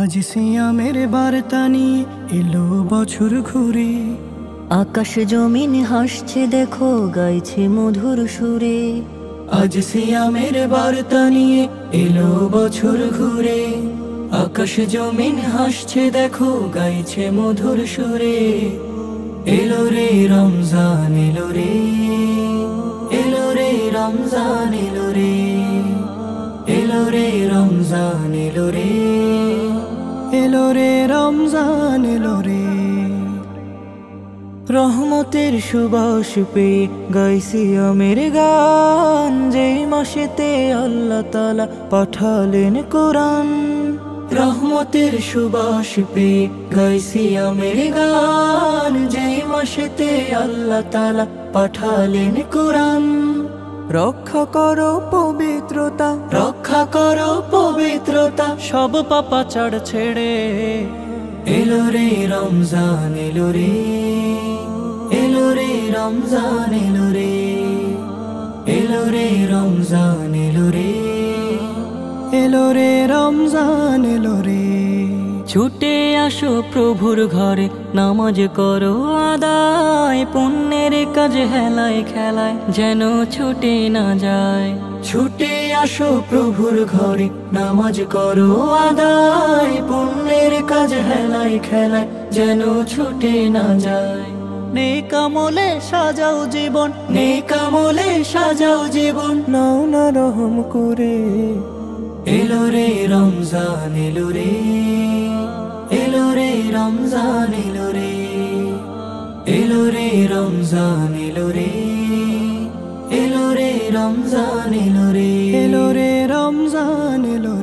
আজ সিয়ামের বার্তা নিয়ে এলো বছর ঘুরে। আকাশ জমিন হাসছে দেখো, গাইছে মধুর সুরে। আজ সিয়ামের বার্তা নিয়ে এলো বছর ঘুরে। আকাশ জমিন হাসছে দেখো, গাইছে মধুর সুরে। এলো রে রমজান এলো রে, এলো রে রমজান এলো রে, এলো রে রমজান এলো রে, এলো রে রমজান এলো রে। রহমতের সুবাস পেয়ে গাইছি আমের গান, যেই মাসেতে আল্লাহ তাআলা পাঠালেন কোরআন। রহমতের সুবাস পেয়ে গাইছি আমের গান, যেই মাসেতে আল্লাহ তাআলা পাঠালেন কোরআন। রক্ষা করো পবিত্রতা, রক্ষা করো পবিত্রতা, সব পাপাচার ছেড়ে। এলো রে রমজান এলো রে, এলো রে রমজান এলো রে, এলো রে রমজান এলো রে, এলো রে রমজান এলো রে। ছুটে আসো প্রভুর ঘরে, নামাজ করো আদায়, পুণ্যের কাজ হেলায় খেলায় যেন ছুটে না যায়। ছুটে আসো প্রভুর ঘরে, নামাজ করো আদায়, পুণ্যের কাজ হেলায় খেলায় যেন ছুটে না যায়। নেক আমলে সাজাও জীবন, নেক আমলে সাজাও জীবন, নাও না রহম করে। এলো রে রমজান এলো রে, এলো রে রমজান এলো রে, এলো রে রমজান এলো রে, এলো রে রমজান এলো রে, এলো রে রমজান এলো রে।